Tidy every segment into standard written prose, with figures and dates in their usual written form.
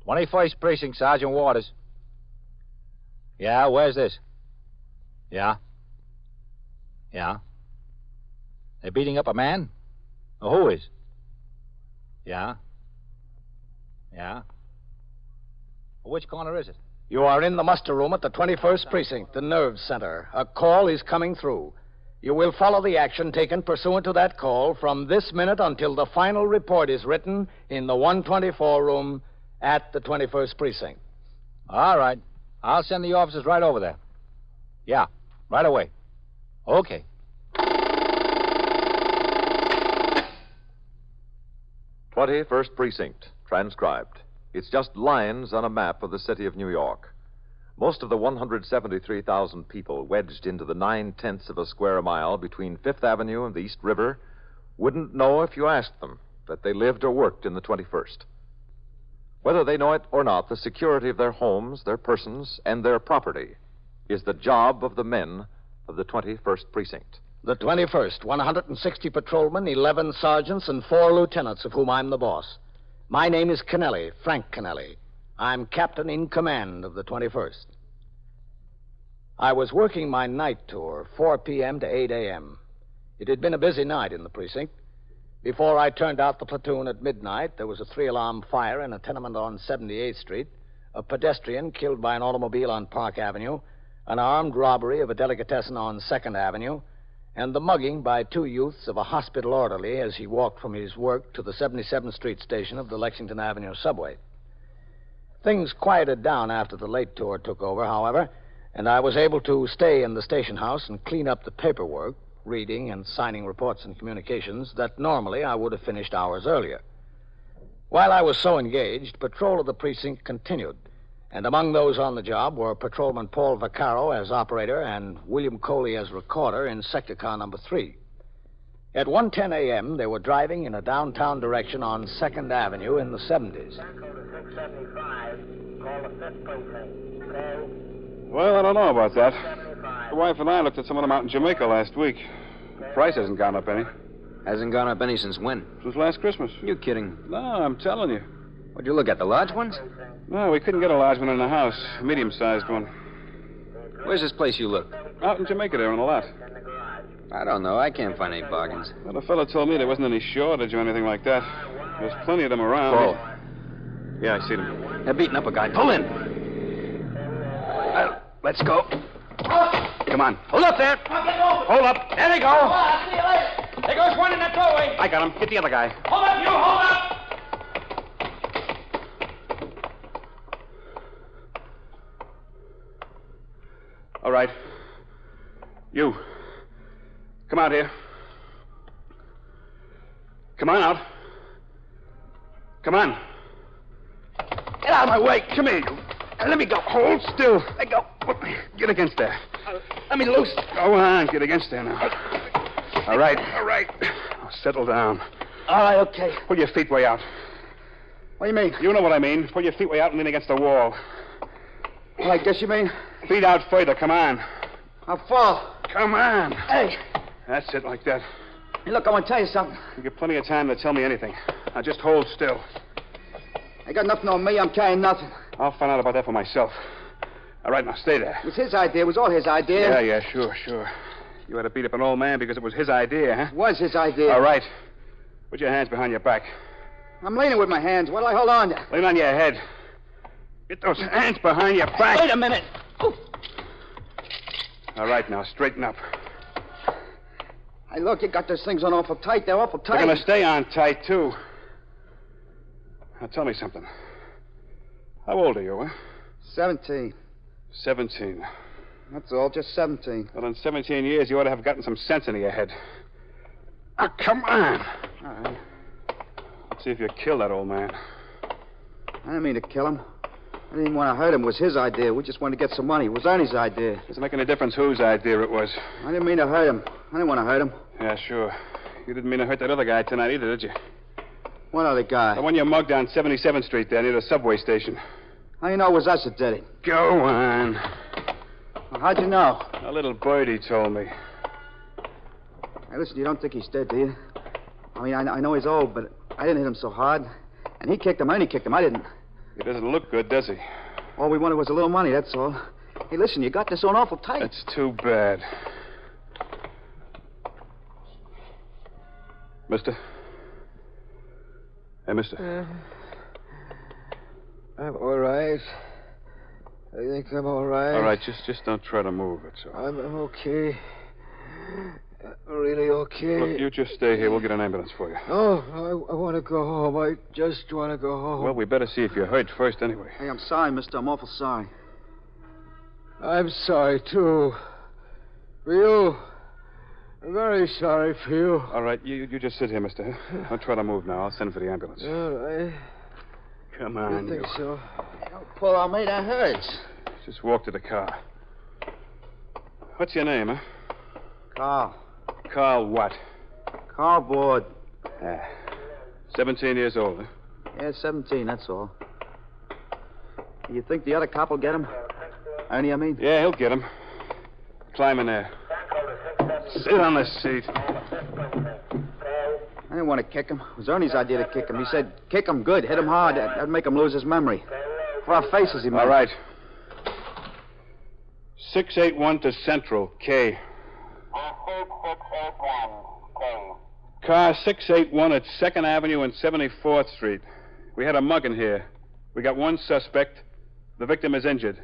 21st Precinct, Sergeant Waters. Yeah, where's this? Yeah. Yeah. They're beating up a man? Who is? Yeah. Yeah. Which corner is it? You are in the muster room at the 21st Precinct, the nerve center. A call is coming through. You will follow the action taken pursuant to that call from this minute until the final report is written in the 124 room at the 21st Precinct. All right. I'll send the officers right over there. Yeah, right away. Okay. "21st Precinct," transcribed. It's just lines on a map of the city of New York. Most of the 173,000 people wedged into the 9/10 of a square mile between Fifth Avenue and the East River wouldn't know if you asked them that they lived or worked in the 21st. Whether they know it or not, the security of their homes, their persons, and their property is the job of the men of the 21st Precinct. The 21st, 160 patrolmen, 11 sergeants, and 4 lieutenants, of whom I'm the boss. My name is Kennelly, Frank Kennelly. I'm captain in command of the 21st. I was working my night tour, 4 p.m. to 8 a.m. It had been a busy night in the precinct. Before I turned out the platoon at midnight, there was a 3-alarm fire in a tenement on 78th Street, a pedestrian killed by an automobile on Park Avenue, an armed robbery of a delicatessen on 2nd Avenue, and the mugging by 2 youths of a hospital orderly as he walked from his work to the 77th Street station of the Lexington Avenue subway. Things quieted down after the late tour took over, however, and I was able to stay in the station house and clean up the paperwork, reading and signing reports and communications that normally I would have finished hours earlier. While I was so engaged, patrol of the precinct continued, and among those on the job were Patrolman Paul Vaccaro as operator and William Coley as recorder in sector car number 3. At 1:10 a.m., they were driving in a downtown direction on 2nd Avenue in the 70s. Well, I don't know about that. The wife and I looked at some of them out in Jamaica last week. The price hasn't gone up any. Hasn't gone up any since when? Since last Christmas. You kidding? No, I'm telling you. What'd you look at, the large ones? No, we couldn't get a large one in the house. A medium-sized one. Where's this place you looked? Out in Jamaica there on the lot. I don't know. I can't find any bargains. Well, the fellow told me there wasn't any shortage or anything like that. There's plenty of them around. Paul. Yeah, I see them. They're beating up a guy. Pull in. Let's go. Come on. Hold up there. Hold up. There they go. See you later. There goes one in that doorway. I got him. Get the other guy. Hold up, you. Hold up. All right. You. Come out here. Come on out. Come on. Get out of my way. Come here, you. Let me go. Hold still. Let go. Get against there. Let me loose. Go on. Get against there now. All right. All right. Now, settle down. All right, okay. Pull your feet way out. What do you mean? You know what I mean. Pull your feet way out and lean against the wall. Well, I guess you mean... Feet out further. Come on. How far? Come on. Hey. That's it, like that. Hey, look, I want to tell you something. You get plenty of time to tell me anything. Now, just hold still. I got nothing on me. I'm carrying nothing. I'll find out about that for myself. All right, now, stay there. It was his idea. It was all his idea. Yeah, sure. You had to beat up an old man because it was his idea, huh? It was his idea. All right. Put your hands behind your back. I'm leaning with my hands. What'll I hold on to? Lean on your head. Get those hands behind your back. Wait a minute. Ooh. All right, now, straighten up. Hey, look, you got those things on awful tight. They're awful tight. They're going to stay on tight, too. Now, tell me something. How old are you, huh? 17. 17. That's all, just 17. Well, in 17 years, you ought to have gotten some sense into your head. Now, come on. All right. Let's see if you kill that old man. I didn't mean to kill him. I didn't even want to hurt him. It was his idea. We just wanted to get some money. It was Ernie's idea. Doesn't make any difference whose idea it was. I didn't mean to hurt him. I didn't want to hurt him. Yeah, sure. You didn't mean to hurt that other guy tonight either, did you? What other guy? The one you mugged on 77th Street there near the subway station. How do you know it was us that did it? Go on. Well, how'd you know? A little birdie told me. Hey, listen, you don't think he's dead, do you? I mean, I know he's old, but I didn't hit him so hard. And he kicked him, Ernie kicked him. I didn't. He doesn't look good, does he? All we wanted was a little money, that's all. Hey, listen, you got this on awful tight. That's too bad. Mister? Hey, mister. I'm all right. I think I'm all right. All right, just don't try to move, that's all. I'm okay. Really okay. Look, you just stay here. We'll get an ambulance for you. No, I want to go home. I just want to go home. Well, we better see if you're hurt first anyway. Hey, I'm sorry, mister. I'm awful sorry. I'm sorry, too. For you. I'm very sorry for you. All right, you just sit here, mister. Don't try to move now. I'll send for the ambulance. All right. Come I on, think you. so. Don't pull on me. That hurts. Just walk to the car. What's your name, huh? Carl. Carl what? Carl Board. 17 years old, huh? Yeah, 17, that's all. You think the other cop will get him? Ernie, I mean? Yeah, he'll get him. Climb in there. Sit on the seat. I didn't want to kick him. It was Ernie's idea to kick him. He said, kick him good, hit him hard. That'd make him lose his memory. For our faces, he meant. All right. 681 to Central, K. Car 681 at 2nd Avenue and 74th Street. We had a mugging here. We got one suspect. The victim is injured.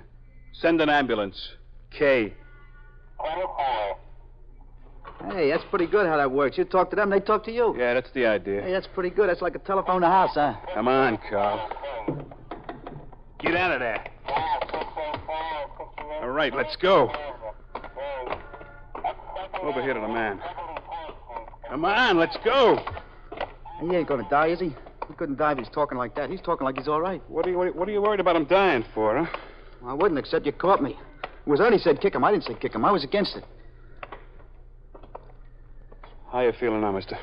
Send an ambulance. K. Hey, that's pretty good how that works. You talk to them, they talk to you. Yeah, that's the idea. Hey, that's pretty good. That's like a telephone to house, huh? Come on, Carl. Get out of there. All right, let's go. Over here to the man. Come on, let's go. He ain't gonna die, is he? He couldn't die if he's talking like that. He's talking like he's all right. What are you worried about him dying for, huh? Well, I wouldn't, except you caught me. It was Ernie said kick him. I didn't say kick him. I was against it. How you feeling now, mister?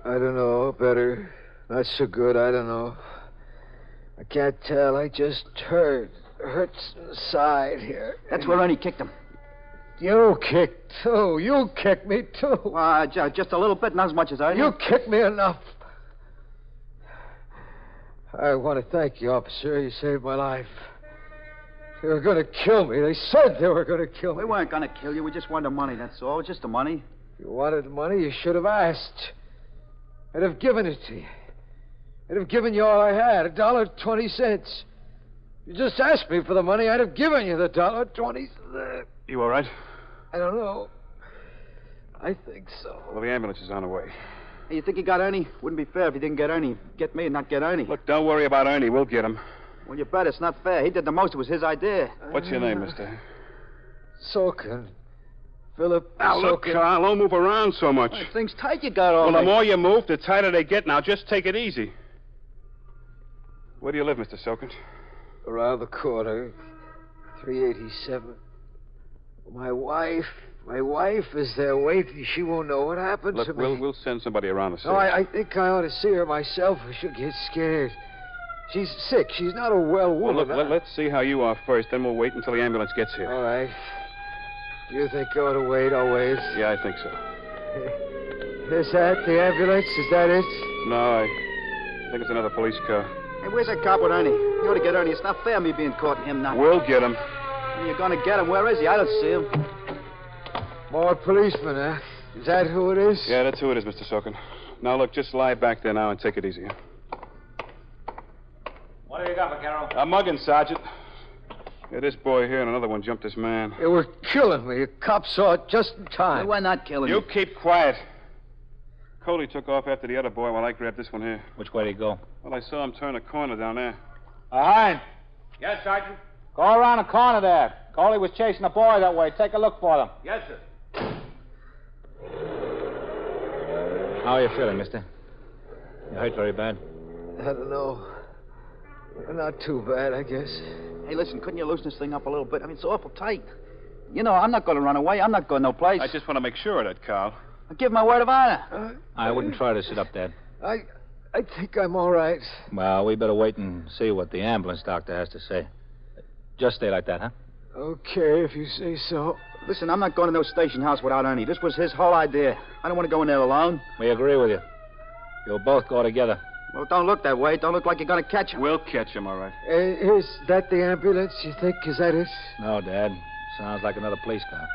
I don't know. Better. Not so good. I don't know. I can't tell. I just hurts inside here. That's where Ernie kicked him. You kicked, too. You kicked me, too. Just a little bit, not as much as Ernie. You kicked me enough. I want to thank you, officer. You saved my life. They were going to kill me. They said they were going to kill me. We weren't going to kill you. We just wanted the money, that's all. Just the money. If you wanted the money, you should have asked. I'd have given it to you. I'd have given you all I had, $1.20. You just asked me for the money, I'd have given you the $1.20. You all right? I don't know. I think so. Well, the ambulance is on the way. Hey, you think he got Ernie? Wouldn't be fair if he didn't get Ernie. Get me and not get Ernie. Look, don't worry about Ernie. We'll get him. Well, you bet. It's not fair. He did the most. It was his idea. What's your name, mister? Sokin. Philip Now, look, Sokin. Carl, don't move around so much. Well, things tight you got all Well, the night. more you move, the tighter they get. Now, just take it easy. Where do you live, Mr. Sokin? Around the corner. 387. My wife is there waiting. She won't know what happened to Look, me. we'll send somebody around to see No, her. I think I ought to see her myself, or she'll get scared. She's sick. She's not a well Well, woman. look, let's see how you are first, then we'll wait until the ambulance gets here. All right. Do you think I ought to wait? I'll wait. Yeah, I think so. Is that the ambulance? Is that it? No, I think it's another police car. Hey, where's that cop with Ernie? You ought to get Ernie. It's not fair me being caught and him not. We'll get him. You're going to get him. Where is he? I don't see him. More policemen, huh? Is that who it is? Yeah, that's who it is, Mr. Sokin. Now, look, just lie back there now and take it easy. Huh? What do you got, Vaquero? A mugging, Sergeant. Yeah, this boy here and another one jumped this man. They were killing me. The cops saw it just in Hey, time. we're not killing You keep quiet. Coley took off after the other boy while I grabbed this one here. Which way did he go? Well, I saw him turn a corner down there. Hein. Yes, Sergeant. Go around the corner there. Coley was chasing a boy that way. Take a look for them. Yes, sir. How are you feeling, mister? You hurt very bad? I don't know. Not too bad, I guess. Hey, listen, couldn't you loosen this thing up a little bit? I mean, it's awful tight. You know, I'm not going to run away. I'm not going no place. I just want to make sure of that, Carl. I'll give my word of honor. I wouldn't try to sit up there. I think I'm all right. Well, we better wait and see what the ambulance doctor has to say. Just stay like that, huh? Okay, if you say so. Listen, I'm not going to no station house without Ernie. This was his whole idea. I don't want to go in there alone. We agree with you. You'll both go together. Well, don't look that way. Don't look like you're going to catch him. We'll catch him, all right. Is that the ambulance, you think? Is that it? No, Dad. Sounds like another police car.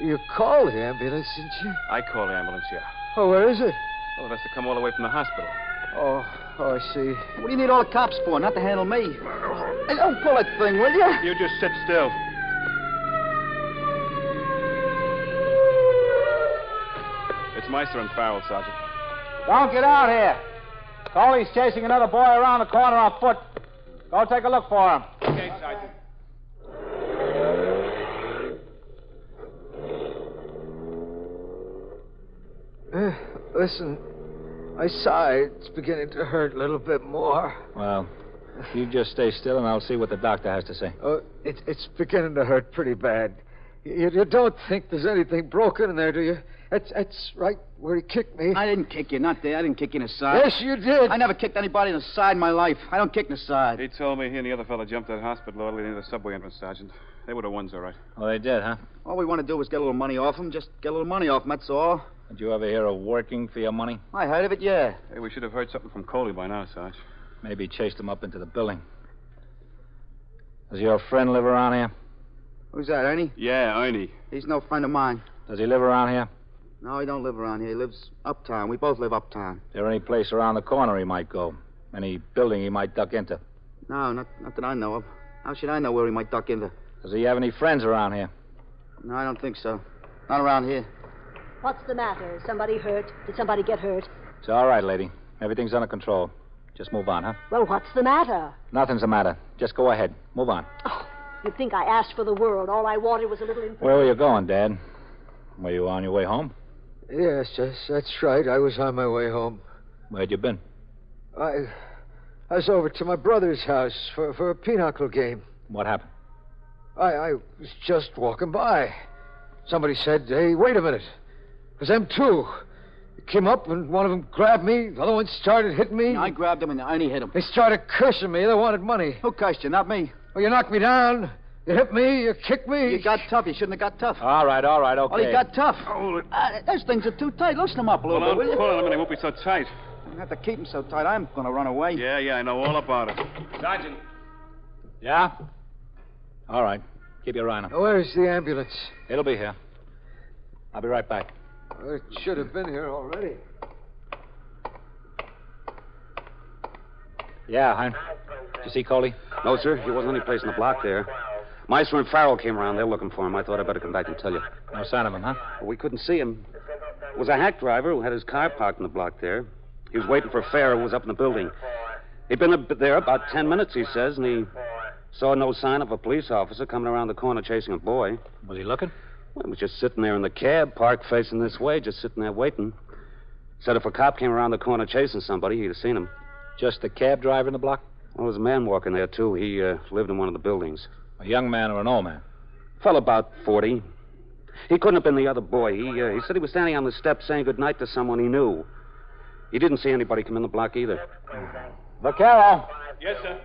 You called the ambulance, didn't you? I call the ambulance, yeah. Oh, where is it? Well, it has to come all the way from the hospital. Oh, I see. What do you need all the cops for? Not to handle me. Hey, don't pull that thing, will you? You just sit still. It's Meister and Farrell, Sergeant. Don't get out here. Coley's chasing another boy around the corner on foot. Go take a look for him. Okay, Sergeant. Listen, my side's beginning to hurt a little bit more. Well, you just stay still, and I'll see what the doctor has to say. Oh, it's beginning to hurt pretty bad. You don't think there's anything broken in there, do you? That's right where he kicked me. I didn't kick you. Not there. I didn't kick you in the side. Yes, you did. I never kicked anybody in the side in my life. I don't kick in the side. He told me he and the other fella jumped that hospital orderly near the subway entrance, Sergeant. They were the ones, all right. Oh, they did, huh? All we want to do is get a little money off him. Just get a little money off him, that's all. Did you ever hear of working for your money? I heard of it, yeah. Hey, we should have heard something from Coley by now, Sarge. Maybe chased him up into the building. Does your friend live around here? Who's that, Ernie? Yeah, Ernie. He's no friend of mine. Does he live around here? No, he don't live around here. He lives uptown. We both live uptown. Is there any place around the corner he might go? Any building he might duck into? No, not that I know of. How should I know where he might duck into? Does he have any friends around here? No, I don't think so. Not around here. What's the matter? Is somebody hurt? Did somebody get hurt? It's all right, lady. Everything's under control. Just move on, huh? Well, what's the matter? Nothing's the matter. Just go ahead. Move on. Oh, you'd think I asked for the world. All I wanted was a little information. Where were you going, Dad? Were you on your way home? Yes, that's right. I was on my way home. Where'd you been? I was over to my brother's house for a pinochle game. What happened? I was just walking by. Somebody said, hey, wait a minute. It was them two. They came up, and one of them grabbed me. The other one started hitting me. I grabbed him, and Ernie hit him. They started cursing me. They wanted money. Who cursed you? Not me. Well, you knocked me down. You hit me. You kicked me. You got tough. You shouldn't have got tough. All right, okay. Well, he got tough. Hold it. Those things are too tight. Loosen them up a little Well, bit, will I'm you? pulling him, and he won't be so tight. You have to keep him so tight. I'm going to run away. Yeah, I know all about it. Sergeant. Yeah? All right. Keep your eye on him. Where's the ambulance? It'll be here. I'll be right back. Well, it should have been here already. Yeah, Hein. Did you see Coley? No, sir. He wasn't any place in the block there. Meister and Farrell came around. They're looking for him. I thought I'd better come back and tell you. No sign of him, huh? Well, we couldn't see him. It was a hack driver who had his car parked in the block there. He was waiting for a fare who was up in the building. He'd been there about 10 minutes, he says, and he saw no sign of a police officer coming around the corner chasing a boy. Was he looking? Well, he was just sitting there in the cab, parked facing this way, just sitting there waiting. Said if a cop came around the corner chasing somebody, he'd have seen him. Just the cab driver in the block? Well, there was a man walking there, too. He lived in one of the buildings. A young man or an old man? Fellow about 40. He couldn't have been the other boy. He said he was standing on the steps saying goodnight to someone he knew. He didn't see anybody come in the block either. Vaquero, Yes, sir.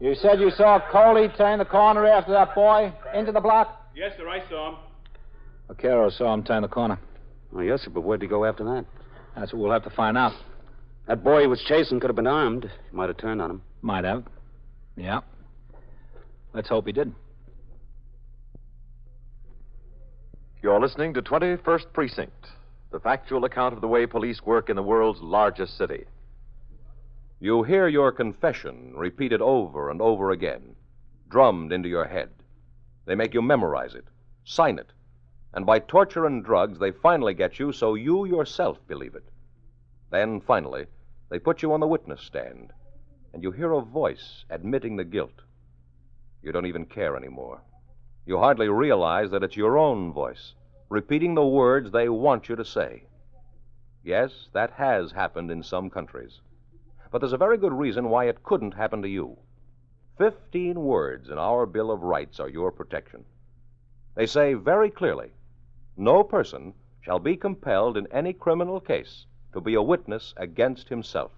you said you saw Coley turn the corner after that boy into the block? Yes, sir, I saw him. Vaquero saw him turn the corner. Oh, yes, sir, but where'd he go after that? That's what we'll have to find out. That boy he was chasing could have been armed. He might have turned on him. Might have. Yeah. Let's hope he didn't. You're listening to 21st Precinct, the factual account of the way police work in the world's largest city. You hear your confession repeated over and over again, drummed into your head. They make you memorize it, sign it, and by torture and drugs, they finally get you so you yourself believe it. Then, finally, they put you on the witness stand, and you hear a voice admitting the guilt. You don't even care anymore. You hardly realize that it's your own voice, repeating the words they want you to say. Yes, that has happened in some countries. But there's a very good reason why it couldn't happen to you. 15 words in our Bill of Rights are your protection. They say very clearly, no person shall be compelled in any criminal case to be a witness against himself.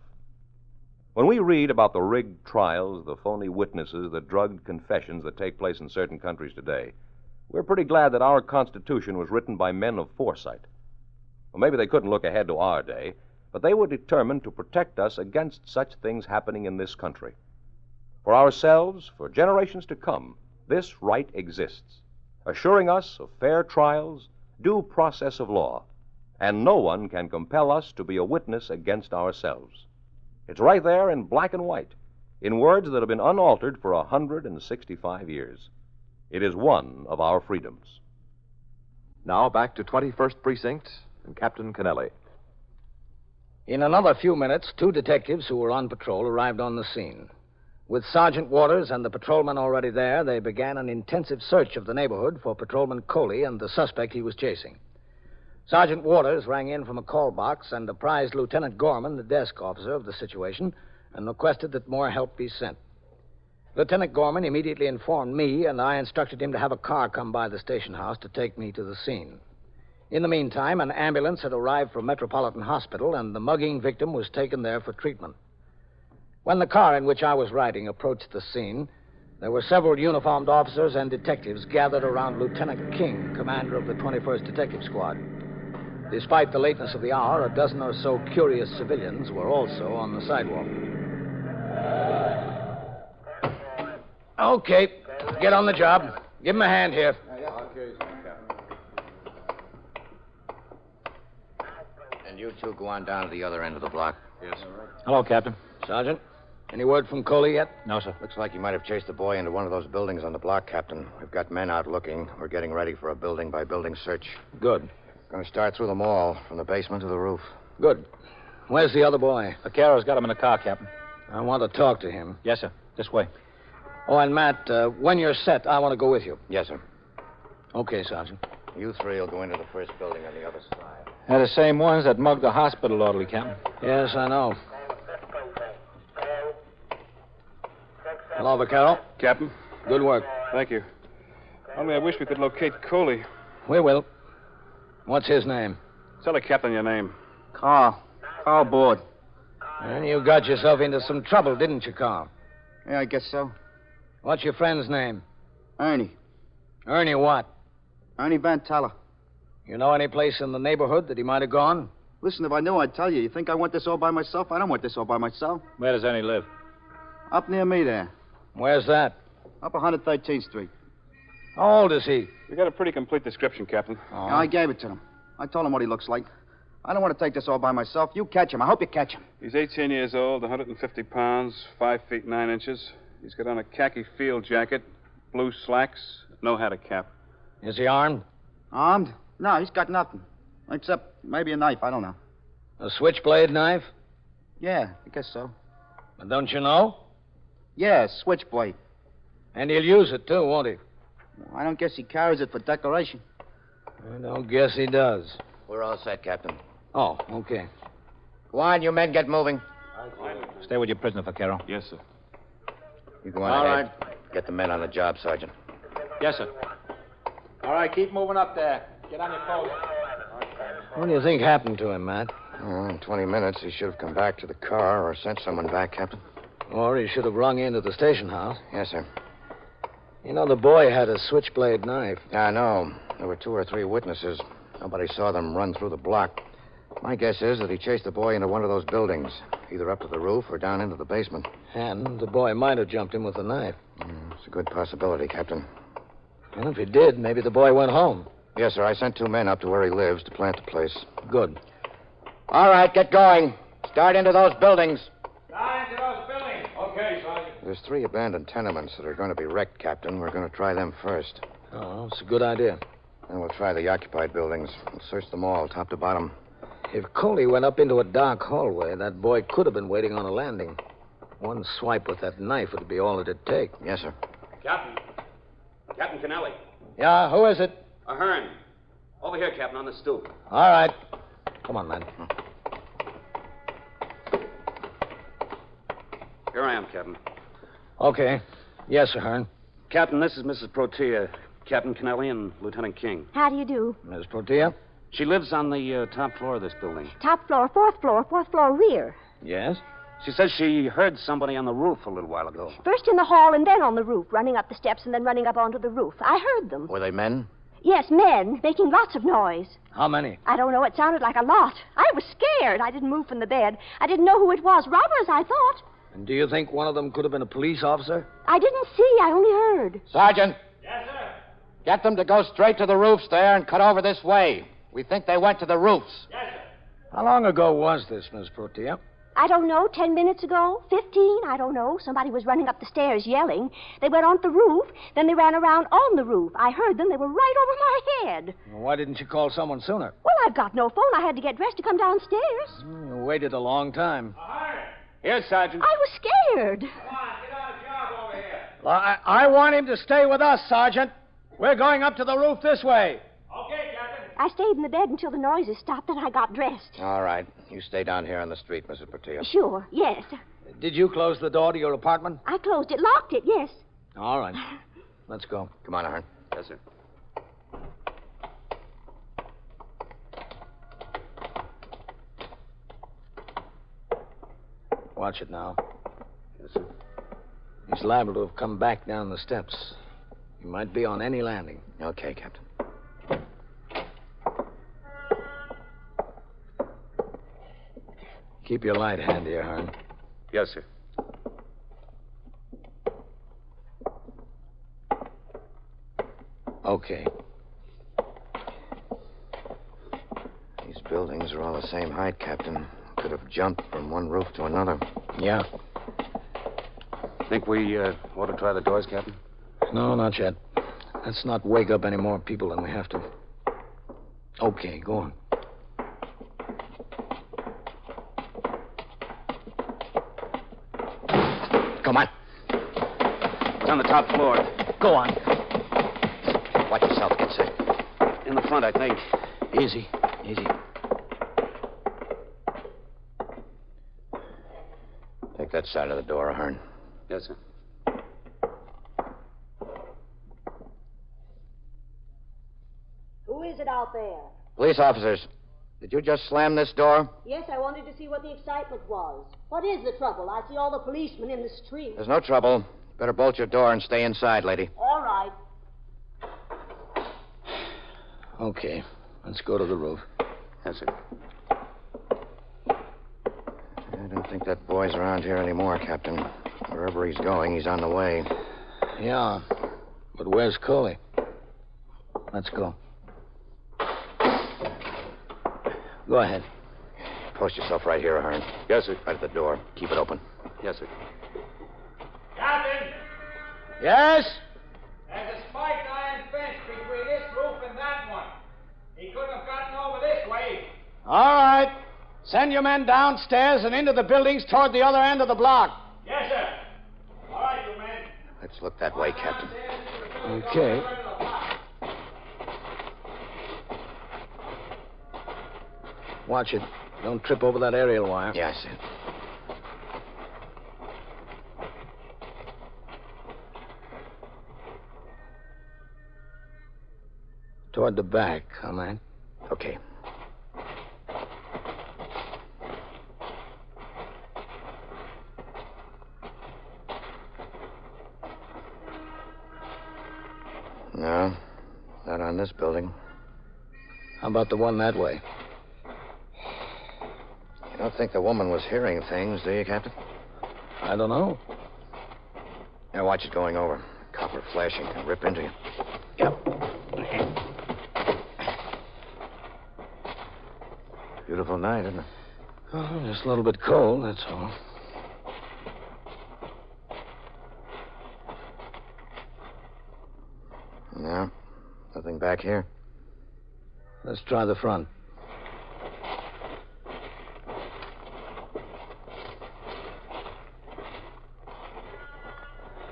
When we read about the rigged trials, the phony witnesses, the drugged confessions that take place in certain countries today, we're pretty glad that our Constitution was written by men of foresight. Well, maybe they couldn't look ahead to our day, but but they were determined to protect us against such things happening in this country. For ourselves, for generations to come, this right exists, assuring us of fair trials, due process of law, and no one can compel us to be a witness against ourselves. It's right there in black and white, in words that have been unaltered for 165 years. It is one of our freedoms. Now back to 21st Precinct and Captain Kennelly. In another few minutes, 2 detectives who were on patrol arrived on the scene. With Sergeant Waters and the patrolmen already there, they began an intensive search of the neighborhood for Patrolman Coley and the suspect he was chasing. Sergeant Waters rang in from a call box and apprised Lieutenant Gorman, the desk officer, of the situation and requested that more help be sent. Lieutenant Gorman immediately informed me, and I instructed him to have a car come by the station house to take me to the scene. In the meantime, an ambulance had arrived from Metropolitan Hospital, and the mugging victim was taken there for treatment. When the car in which I was riding approached the scene, there were several uniformed officers and detectives gathered around Lieutenant King, commander of the 21st Detective Squad. Despite the lateness of the hour, a dozen or so curious civilians were also on the sidewalk. Okay, get on the job. Give him a hand here. And you two go on down to the other end of the block. Yes. Hello, Captain. Sergeant, any word from Coley yet? No, sir. Looks like he might have chased the boy into one of those buildings on the block, Captain. We've got men out looking. We're getting ready for a building-by-building search. Good. Going to start through them all, from the basement to the roof. Good. Where's the other boy? Vaquero's got him in the car, Captain. I want to talk to him. Yes, sir. This way. Oh, and Matt, when you're set, I want to go with you. Yes, sir. Okay, Sergeant. You 3 will go into the first building on the other side. They're the same ones that mugged the hospital orderly, Captain. Yes, I know. Hello, Vaquero. Captain. Good work. Thank you. Only I wish we could locate Coley. We will. What's his name? Tell the captain your name. Carl Board. And you got yourself into some trouble, didn't you, Carl? Yeah, I guess so. What's your friend's name? Ernie. Ernie what? Ernie Van Taller. You know any place in the neighborhood that he might have gone? Listen, if I knew, I'd tell you. You think I want this all by myself? I don't want this all by myself. Where does Ernie live? Up near me there. Where's that? Up 113th Street. How old is he? We got a pretty complete description, Captain. Oh. Yeah, I gave it to him. I told him what he looks like. I don't want to take this all by myself. You catch him. I hope you catch him. He's 18 years old, 150 pounds, 5 feet 9 inches. He's got on a khaki field jacket, blue slacks, no hat or cap. Is he armed? Armed? No, he's got nothing. Except maybe a knife. I don't know. A switchblade knife? Yeah, I guess so. But don't you know? Yeah, switchblade. And he'll use it, too, won't he? I don't guess he carries it for decoration. I don't guess he does. We're all set, Captain. Oh, okay. Go on, you men, get moving. Stay with your prisoner, Vaquero. Yes, sir. You go on All ahead. Get the men on the job, Sergeant. Yes, sir. All right, keep moving up there. Get on your post. What do you think happened to him, Matt? In 20 minutes, he should have come back to the car or sent someone back, Captain. Or he should have rung into the station house. Yes, sir. You know, the boy had a switchblade knife. Yeah, I know. There were 2 or 3 witnesses. Nobody saw them run through the block. My guess is that he chased the boy into one of those buildings, either up to the roof or down into the basement. And the boy might have jumped him with a knife. It's a good possibility, Captain. Well, if he did, maybe the boy went home. Yes, sir. I sent 2 men up to where he lives to plant the place. Good. All right, get going. Start into those buildings. Start into those buildings. Okay, Sergeant. There's 3 abandoned tenements that are going to be wrecked, Captain. We're going to try them first. Oh, it's a good idea. Then we'll try the occupied buildings. We'll search them all, top to bottom. If Coley went up into a dark hallway, that boy could have been waiting on a landing. One swipe with that knife would be all it'd take. Yes, sir. Captain. Captain Kennelly. Yeah, who is it? Ahern. Over here, Captain, on the stoop. All right. Come on, man. Here I am, Captain. Okay. Yes, sir, Hearn. Captain, this is Mrs. Protea, Captain Kennelly, and Lieutenant King. How do you do? Miss Protea? She lives on the top floor of this building. Top floor, fourth floor rear. Yes? She says she heard somebody on the roof a little while ago. First in the hall and then on the roof, running up the steps and then running up onto the roof. I heard them. Were they men? Yes, men, making lots of noise. How many? I don't know. It sounded like a lot. I was scared. I didn't move from the bed. I didn't know who it was. Robbers, I thought. And do you think one of them could have been a police officer? I didn't see. I only heard. Sergeant, Yes, sir. get them to go straight to the roofs there and cut over this way. We think they went to the roofs. Yes, sir. How long ago was this, Miss Protea? I don't know, 10 minutes ago, 15, I don't know. Somebody was running up the stairs yelling. They went on the roof, then they ran around on the roof. I heard them. They were right over my head. Well, why didn't you call someone sooner? Well, I've got no phone. I had to get dressed to come downstairs. You waited a long time. Here, Sergeant. I was scared. Come on, get on a job over here. Well, I want him to stay with us, Sergeant. We're going up to the roof this way. Okay, Captain. I stayed in the bed until the noises stopped, then I got dressed. All right. You stay down here on the street, Mrs. Portillo. Sure, yes. Did you close the door to your apartment? I closed it, locked it, yes. All right. Let's go. Come on, Ahern. Yes, sir. Watch it now. Yes, sir. He's liable to have come back down the steps. He might be on any landing. Okay, Captain. Keep your light handy, Ahern. Yes, sir. Okay. These buildings are all the same height, Captain. Could have jumped from one roof to another. Yeah. Think we ought to try the doors, Captain? No, not yet. Let's not wake up any more people than we have to. Okay, go on. Come on. It's on the top floor. Go on. Watch yourself, get set. In the front, I think. Easy, easy. Take that side of the door, Ahern. Yes, sir. Who is it out there? Police officers, did you just slam this door? Yes, I wanted to see what the excitement was. What is the trouble? I see all the policemen in the street. There's no trouble. Better bolt your door and stay inside, lady. All right. Okay, let's go to the roof. Yes, sir. I don't think that boy's around here anymore, Captain. Wherever he's going, he's on the way. Yeah, but where's Coley? Let's go. Go ahead. Post yourself right here, Ahern. Yes, sir. Right at the door. Keep it open. Yes, sir. Captain, Yes? there's a spiked iron fence between this roof and that one. He couldn't have gotten over this way. All right. Send your men downstairs and into the buildings toward the other end of the block. Yes, sir. All right, you men. Let's look that way, Captain. Okay. Watch it. Don't trip over that aerial wire. Yeah, I see it. Toward the back, huh, man? Okay. No, not on this building. How about the one that way? You don't think the woman was hearing things, do you, Captain? I don't know. Now watch it going over. Copper flashing can rip into you. Yep. Beautiful night, isn't it? Oh, just a little bit cold, that's all. No, nothing back here. Let's try the front.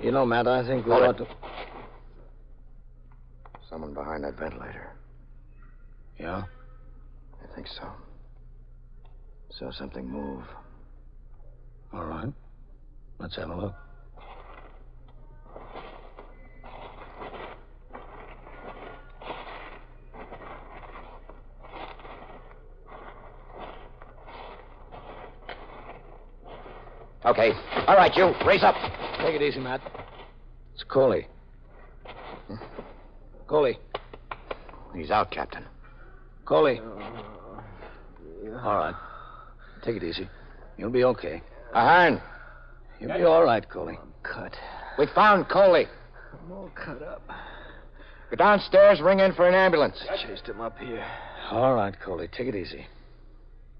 You know, Matt, I think we Hold ought it. to... Someone behind that ventilator. Yeah? I think so. Saw something move. All right. Let's have a look. Okay. All right, you. Raise up. Take it easy, Matt. It's Coley. Coley. He's out, Captain. Coley. All right. Take it easy. You'll be okay. Ahern. You'll be all right, Coley. Cut. We found Coley. I'm all cut up. Go downstairs, ring in for an ambulance. Chased him up here. All right, Coley. Take it easy.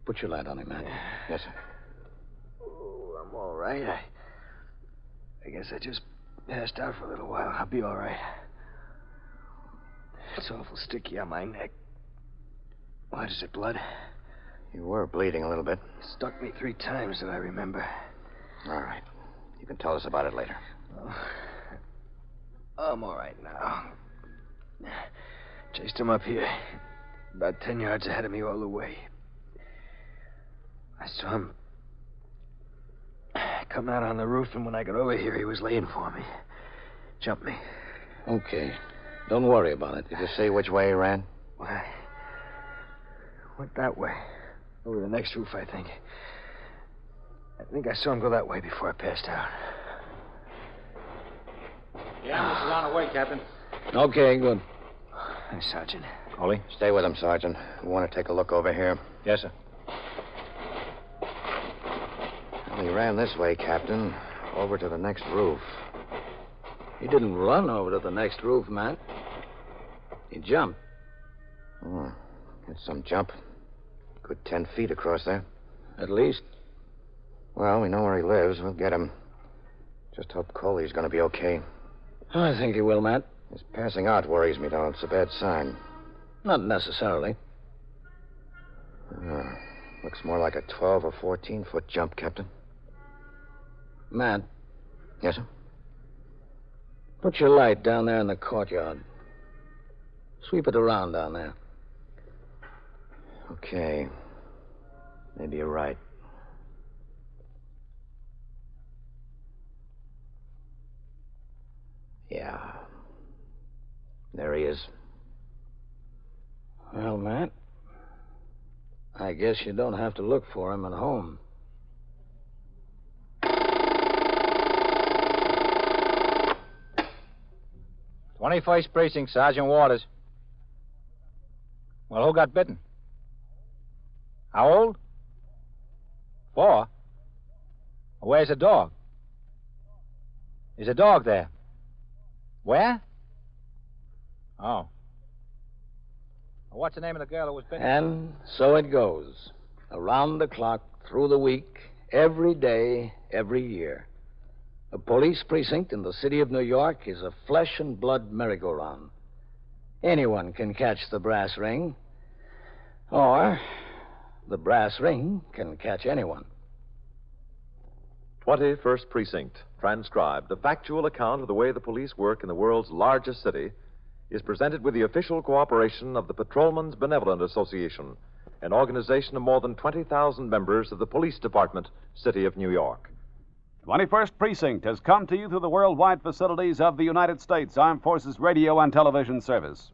Put your light on him, man. Yes, sir. Oh, I'm all right. I guess I just passed out for a little while. I'll be all right. It's awful sticky on my neck. What is it, blood? You were bleeding a little bit. Stuck me 3 times that I remember. All right. You can tell us about it later. Oh, I'm all right now. Chased him up here. About 10 yards ahead of me all the way. I saw him come out on the roof, and when I got over here, he was laying for me. Jumped me. Okay. Don't worry about it. Did you see which way he ran? Well, I went that way. Over the next roof, I think. I think I saw him go that way before I passed out. The ambulance is on the way, Captain. Okay, good. Thanks, Sergeant. Coley? Stay with him, Sergeant. We want to take a look over here. Yes, sir. Well, he ran this way, Captain. Over to the next roof. He didn't run over to the next roof, man. He jumped. Oh, that's some jump. Good 10 feet across there. At least. Well, we know where he lives. We'll get him. Just hope Coley's going to be okay. I think he will, Matt. His passing out worries me, though. It's a bad sign. Not necessarily. Looks more like a 12 or 14-foot jump, Captain. Matt. Yes, sir? Put your light down there in the courtyard. Sweep it around down there. Okay. Maybe you're right. Yeah. There he is. Well, Matt, I guess you don't have to look for him at home. 21st Precinct, Sergeant Waters. Well, who got bitten? How old? 4? Where's the dog? Is a dog there? Where? Oh. What's the name of the girl who was bitten? And so it goes. Around the clock, through the week, every day, every year. A police precinct in the city of New York is a flesh and blood merry-go-round. Anyone can catch the brass ring, or the brass ring can catch anyone. 21st Precinct, transcribed, a factual account of the way the police work in the world's largest city, is presented with the official cooperation of the Patrolmen's Benevolent Association, an organization of more than 20,000 members of the Police Department, City of New York. 21st Precinct has come to you through the worldwide facilities of the United States Armed Forces Radio and Television Service.